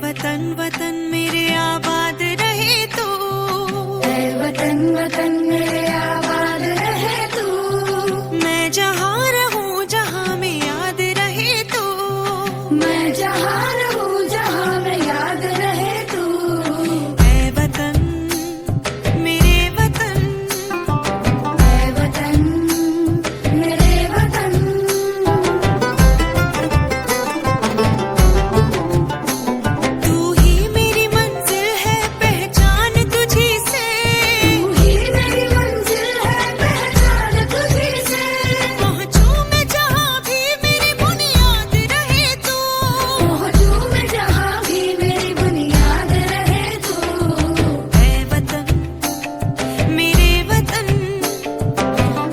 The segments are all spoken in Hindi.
वतन वतन मेरे आबाद रहे तू, ऐ वतन वतन मेरे आबाद रहे तू। मैं जहाँ रहूँ जहाँ में याद रहे तू, मैं जहाँ रहूँ जहाँ में याद रहे तू। ऐ वतन मेरे वतन, ऐ वतन मेरे वतन। तू ही मेरी मंजिल है पहचान तुझी से, तू ही मेरी मंजिल है पहचान तुझी से। पहुँचूं मैं जहाँ भी मेरी बुनियाद रहे तू, पहुँचूं मैं जहाँ भी मेरी बुनियाद रहे तू। ऐ वतन मेरे वतन,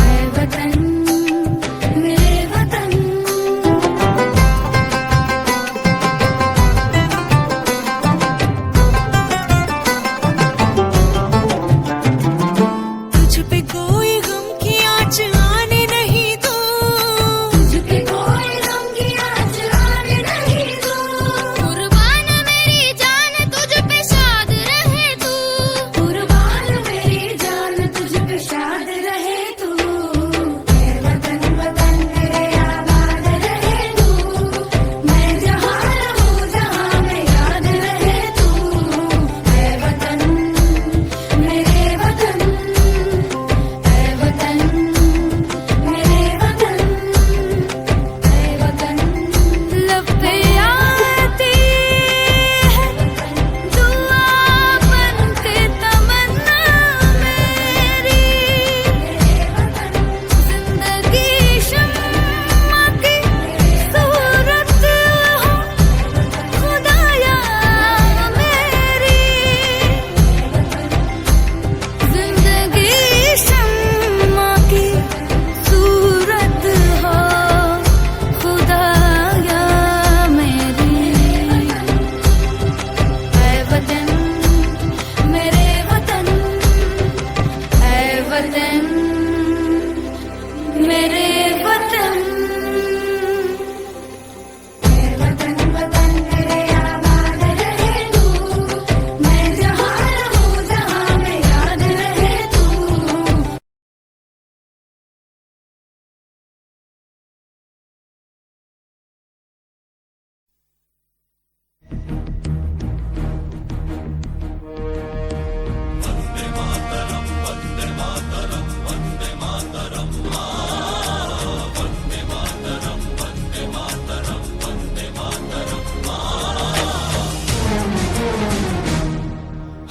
ऐ वतन मेरे वतन। तुझ पे कोई गम की आँच आने नहीं दूँ, तुझ पे कोई गम की आँच आने नहीं दूँ। कुर्बान मेरी जान तुझ पे शाद रहे तू, कुर्बान मेरी जान तुझ पे शाद रहे तू। ऐ वतन वतन मेरे आबाद रहे तू। मैं जहाँ रहूँ जहाँ में याद रहे तू। ऐ वतन मेरे वतन, ऐ वतन मेरे वतन, ऐ वतन। लब पे आती है दुआ बनके तमन्ना मेरी, जिंदगी शम्मा की सूरत हो खुदाया मेरी, जिंदगी शम्मा की सूरत हो खुदाया मेरी। ऐ वतन मेरे वतन, ऐ वतन मेरे वतन। ऐ वतन वतन मेरे आबाद रहे तू। मैं जहाँ रहूँ जहाँ में याद रहे तू।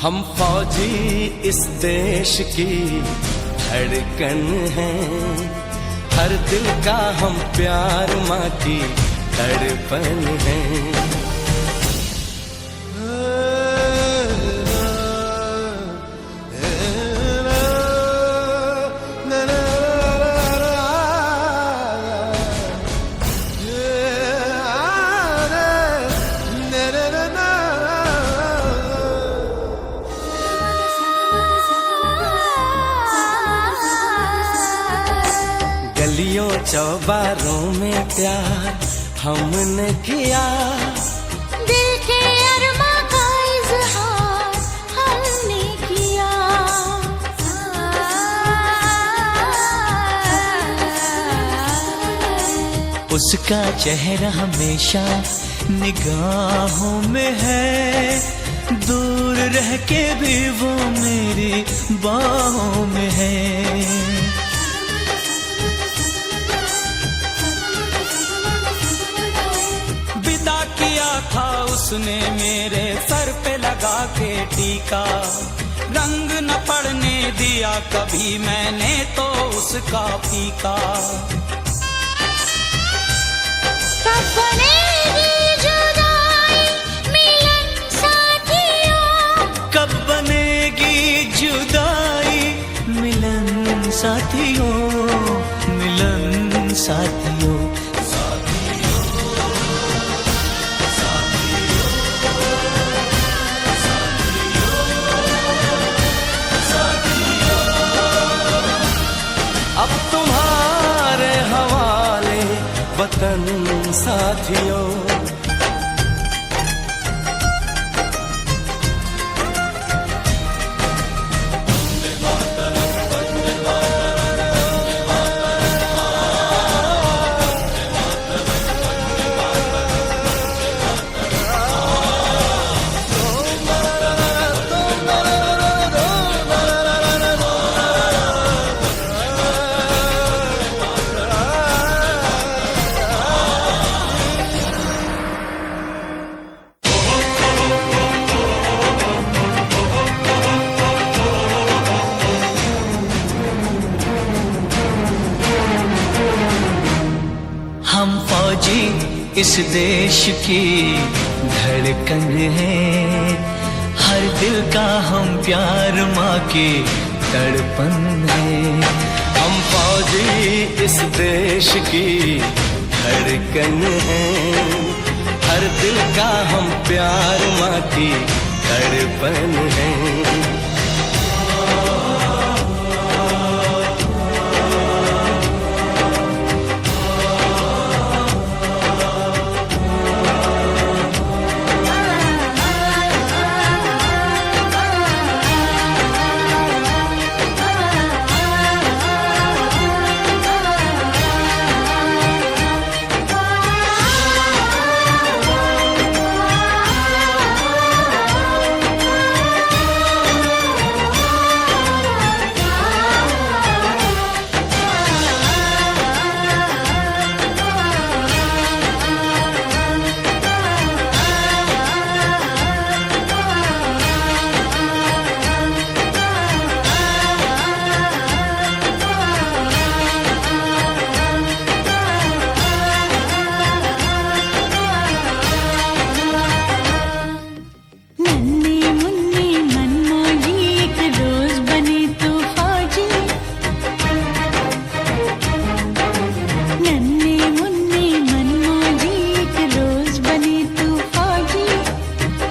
हम फौजी इस देश की धड़कन हैं, हर दिल का हम प्यार माँ की तड़पन है। गलियों चौबारों में प्यार हमने किया, दिल के अरमा का इजहार हमने किया। उसका चेहरा हमेशा निगाहों में है, दूर रह के भी वो मेरी बाहों में है। विदा किया था उसने मेरे सर पे लगा के टीका, रंग न पड़ने दिया कभी मैंने तो उसका फीका। कब बनेगी जुदाई मिलन साथियों, कब बनेगी जुदाई मिलन साथियों, मिलन साथियों। अब तुम्हारे हवाले वतन साथियों। इस देश की धड़कन है, हर दिल का हम प्यार माँ की तड़पन है। हम फौजी इस देश की धड़कन है, हर दिल का हम प्यार माँ की तड़पन है।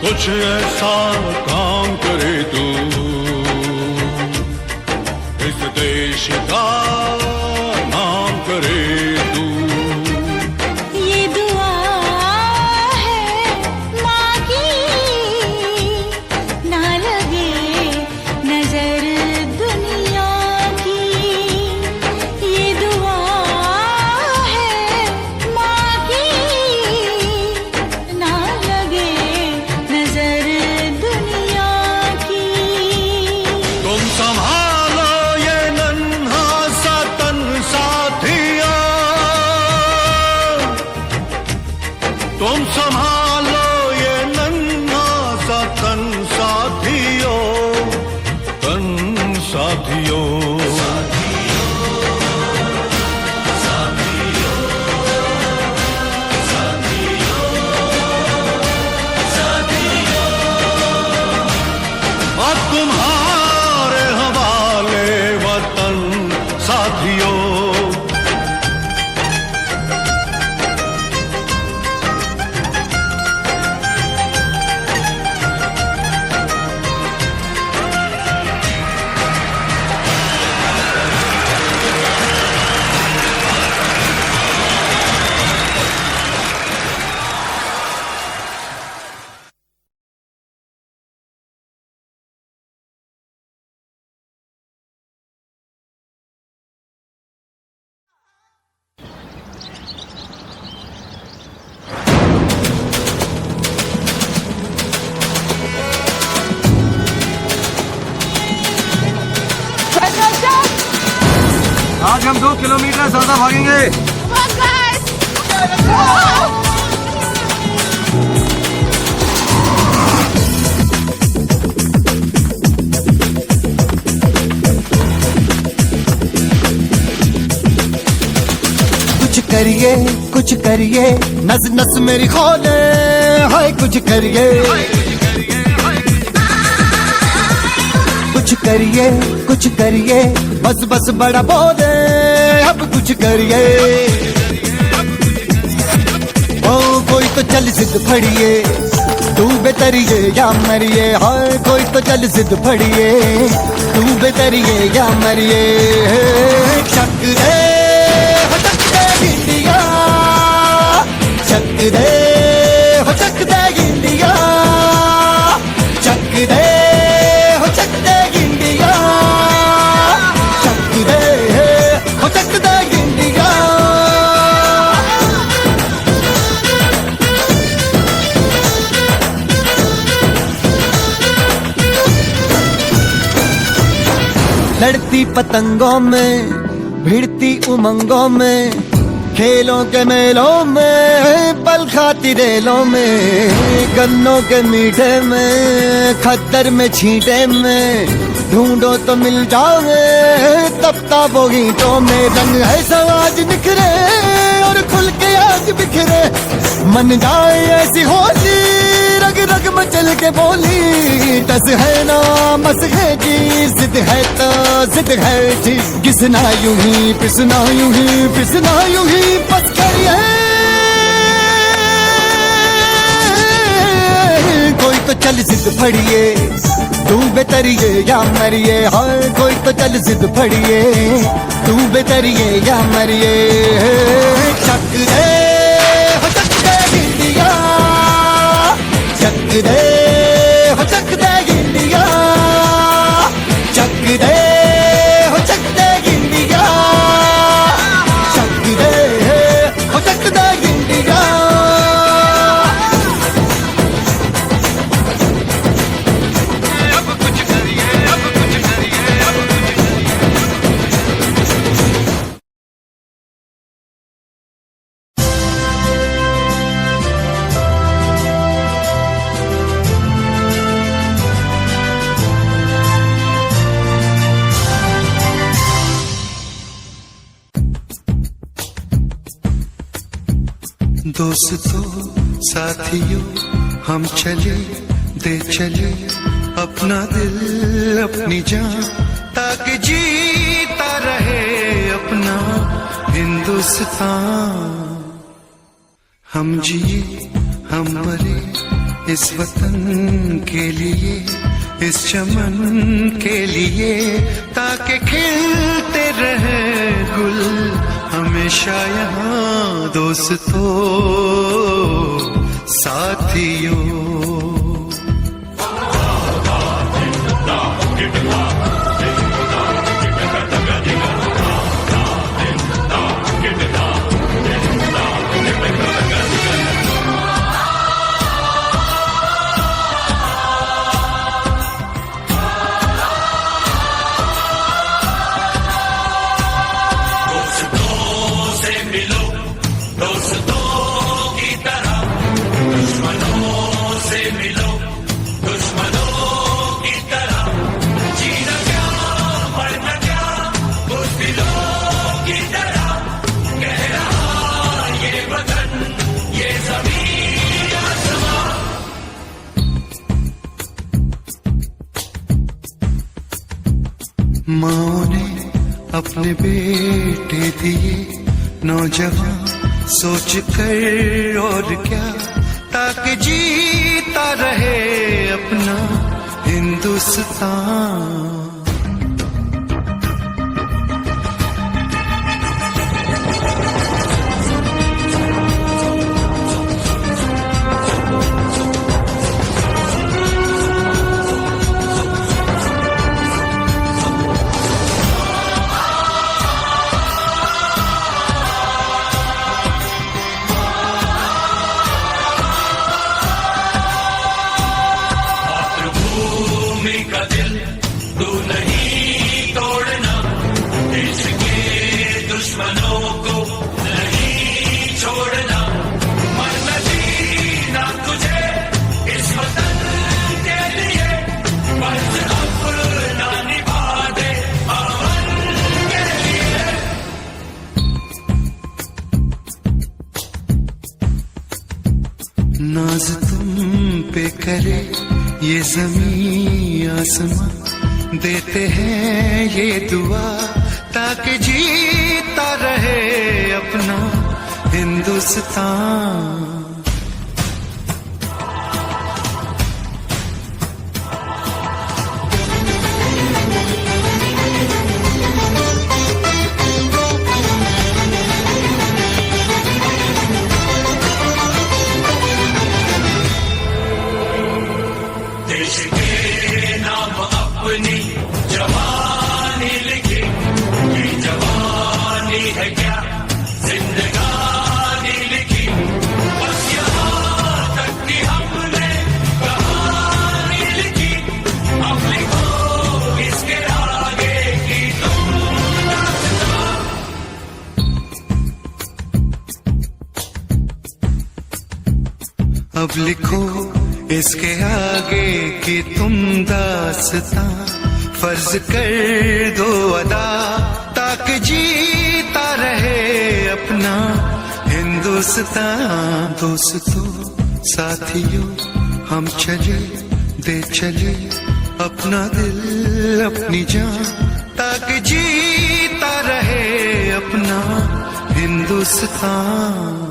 कुछ ऐसा काम करे तू इस देश का नाम करे तू। ये दुआ है माँ की, ना लगे नजर दुनिया की। ये दुआ है माँ की, ना लगे नजर दुनिया की। तुम संभालो ये नन्हा सा तन साथिया, तुम संभालो ये नन्हा सा तन साथियों, तन साथियों। अब तुम्हारे हवाले वतन साथियों। आज हम 2 किलोमीटर ज्यादा भागेंगे। कुछ करिए नस नस मेरी खोले, हाय कुछ करिए। कुछ करिए बस बस बड़ा बोले, अब कुछ करिए। ओ कोई तो चल जिद फड़िए, तू बेतरिए या मरिए। हाय कोई तो चल जिद फड़िए, तू बेतरिए या मरिए। शक दे हो सकते इंडिया, शक दे हो सकते इंडिया, शक दे हो सकते इंडिया, शक दे हो सकते इंडिया। लड़ती पतंगों में, भिड़ती उमंगों में, खेलों के मेलों में, पल खाती रेलों में, गन्नों के मीठे में, खद्दर में छींटे में, ढूंढो तो मिल जाओगे तब वो ईंटों में। रंग है समाज निखरे और खुश खुल के आज बिखरे, मन जाए ऐसी होली, रग रग मचल के बोली। टस है ना मस है जी, जिद है तो जिद है जी, घिसना यूं ही पिसना यूं ही पिसना यूं ही बस करिए। कोई तो चल जिद फड़िए, तू बेतरिए या मरिए, हाय कोई तो चल जिद फड़िए, तू बेतरिए या मरिए। चक दे हो चक दे इंडिया, चक दे हो चक दे इंडिया, चक दे हो चक दे इंडिया, चक दे हो चक दे इंडिया। दोस्तों साथियों हम चले दे चले अपना दिल अपनी जान, ताकि जीता रहे अपना हिंदुस्तान। हम जिए हम मरे इस वतन के लिए, इस चमन के लिए, ताकि खिलते रहे गुल हमेशा यहाँ। दोस्तों साथियों माँ ने अपने बेटे दिए नौजवान सोच कर और क्या, ताकि जीता रहे अपना हिंदुस्तान। नाज तुम पे करे ये ज़मीं आसमां, देते हैं ये दुआ ताकि जीता रहे अपना हिंदुस्तान। देश के नाम अपनी जवानी लिखी, ये जवानी है क्या जिंदगानी लिखी, बस यहाँ तक कि हमने कहानी लिखी, अब लिखो इसके आगे की तुम दास्तां। अब लिखो इसके आगे की तुम दास्तां, फर्ज कर दो अदा ताकि जीता रहे अपना हिंदुस्तान। हिंदुस्तान। दोस्तों साथियों हम चले दे चले अपना दिल अपनी जान, ताकि जीता रहे अपना हिंदुस्तान।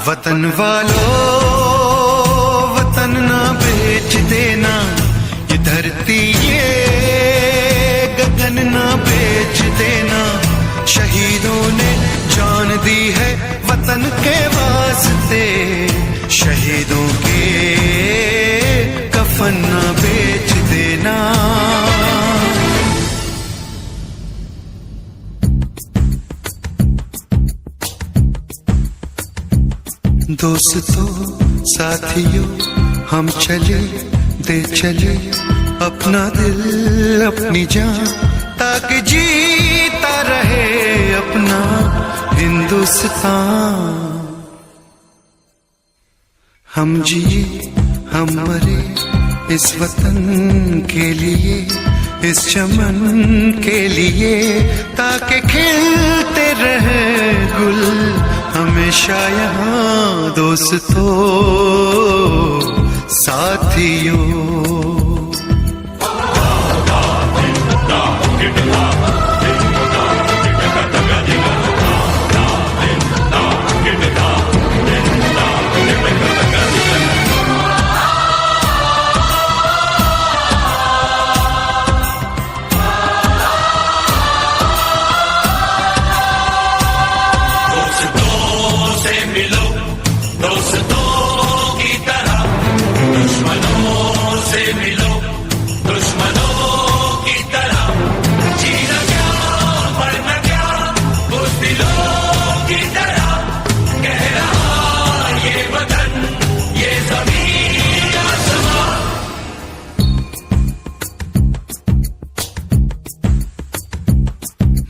वतन वालों वतन ना बेच देना, ये धरती ये गगन ना बेच देना। शहीदों ने जान दी है वतन के वास्ते, शहीदों के कफन ना बेच देना। दोस्तों साथियों हम चले दे चले अपना दिल अपनी जान, ताकि जीता रहे अपना हिंदुस्तान। हम जिए हम मरे इस वतन के लिए, इस चमन के लिए, ताकि खिलते रहे गुल हमेशा यहाँ। दोस्तों साथियों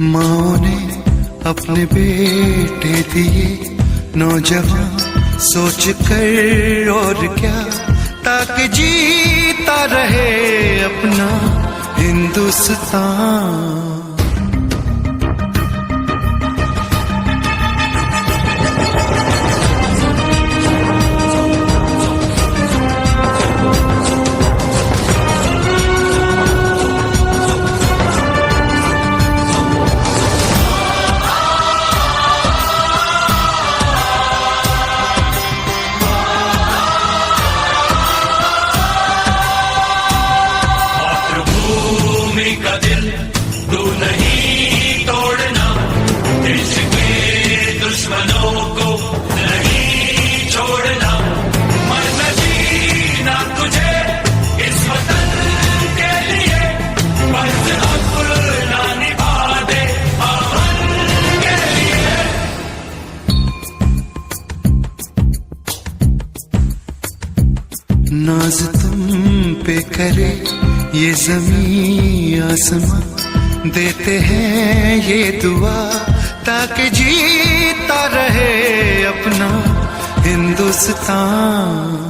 माँ ने अपने बेटे दिए नौजवान सोच कर और क्या, ताकि जीता रहे अपना हिंदुस्तान। नाज तुम पे करे ये ज़मीं आसमां, देते हैं ये दुआ ताकि जीता रहे अपना हिंदुस्तान।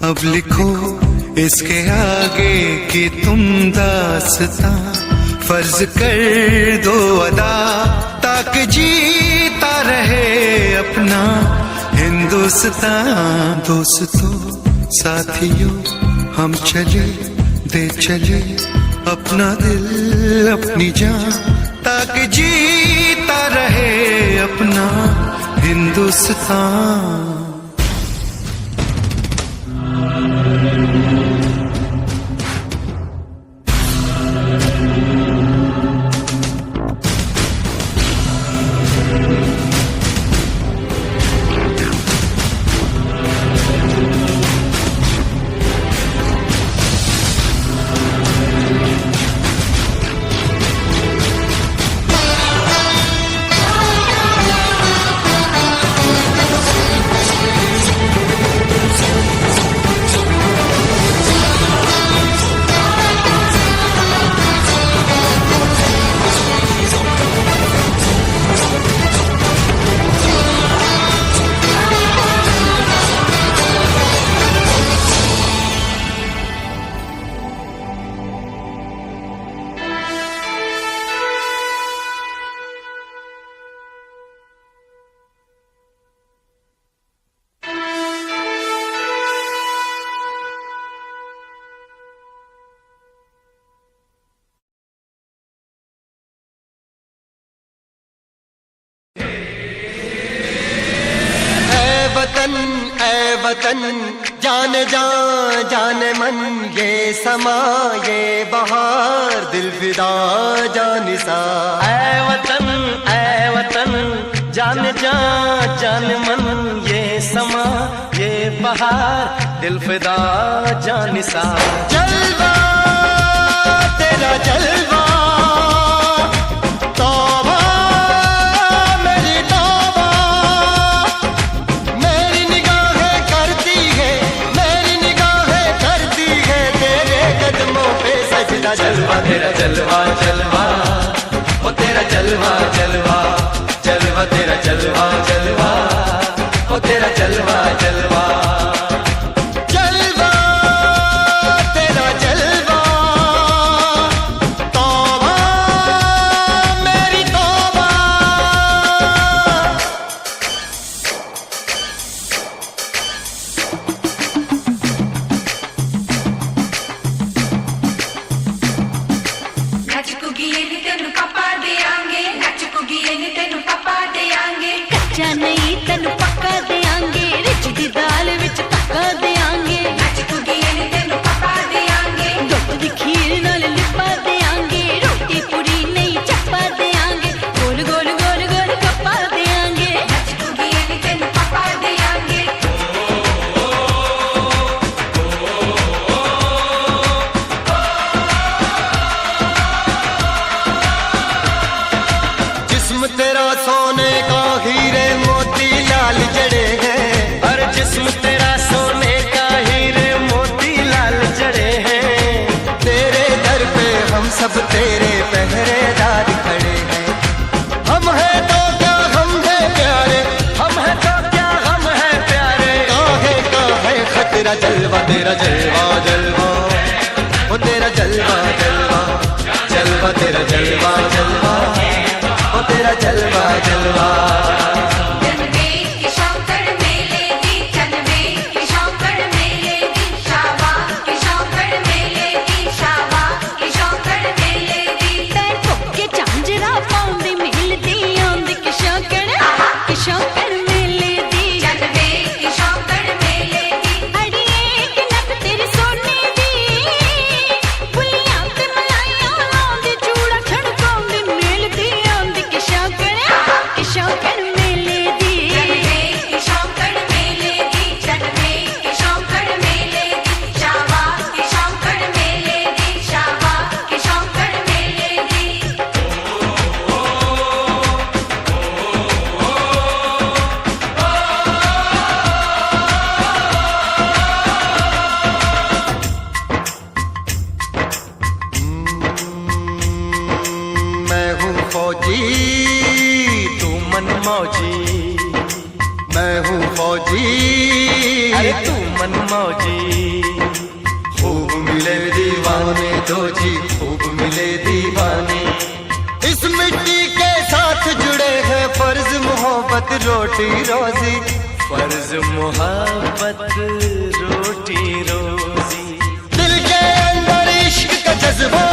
अब लिखो इसके आगे कि तुम दास्तां फर्ज कर दो अदा, ताकि जीता रहे अपना हिंदुस्तान। दोस्तों साथियों हम चले दे चले अपना दिल अपनी जान, ताकि जीता रहे अपना हिंदुस्तान। ऐ वतन जान जान जान मन, ये समा ये बहार दिल फिदा जानिसा। ऐ वतन जान जान जान मन, ये समा ये बहार दिल फिदा जानिसा। जलवा तेरा जलवा, तौबा मेरी तौबा, मेरी निगाहें करती है, मेरी निगाहें करती है तेरे कदमों पे सजदा। जलवा तेरा जलवा जलवा, ओ तेरा जलवा जलवा, जलवा तेरा जलवा जलवा, ओ तेरा जलवा जलवा। जलवा तेरा जलवा, तौबा मेरी तौबा। नचकुगी नी तेनू पापा देंगे, नचकुगी नी तेनू पापा देंगे। कच्चा नहीं तेनू पक्का देंगे, रिच दी दाल विच तक्का देंगे। नचकुगी नी तेनू पापा देंगे, दुध दी खीर नाल लिपा देंगे, रोटी पूरी नहीं चप्पा देंगे, गोल गोल गोल गोल कप्पा देंगे। नचकुगी नी तेनू पापा देंगे। जिस्म तेरा सोने का हीरे मोती लाल जड़े हैं, हर जिस्म तेरा सोने का हीरे मोती लाल जड़े हैं। तेरे दर पे हम सब तेरे पहरेदार खड़े हैं। हम हैं तो क्या हम हैं प्यारे, हम है तो क्या हम है प्यारे, काहे का है खतरा। जलवा तेरा जलवा जलवा, ओ तेरा जलवा जलवा, जलवा तेरा जलवा जलवा, ओ तेरा जलवा जलवा। जनवे की शौकड़ मेले दी, जनवे की शौकड़ मेले दी, शाबा की शौकड़ मेले दी, शाबा की शौकड़ मेले दी। पैर ठोके झांजरा पाउंदी मिलदी आंदी कि शौकड़ मेले दी। जनवे की शौकड़ मेले दी, अड़िए कि नक तेरी सोने दी, बुलियां ते मलाइयां लाउंदी, चूड़ा छड़काउंदी मिलदी आंदी कि शौकड़ मेले दी। जनवे की शौकड़ मेले दी, जनवे की शौकड़ मेले दी, शाबा की शौकड़ मेले दी, शाबा की शौकड़ मेले दी। मैं हूँ फौजी तू मन मौजी, मैं मैं हूँ फौजी, अरे तू मन मौजी। खूब मिले दीवाने दो जी, खूब मिले दीवाने। इस मिट्टी के साथ जुड़े हैं फर्ज मोहब्बत रोटी रोजी, फर्ज मोहब्बत रोटी रोजी। दिल के अंदर इश्क का जज्बा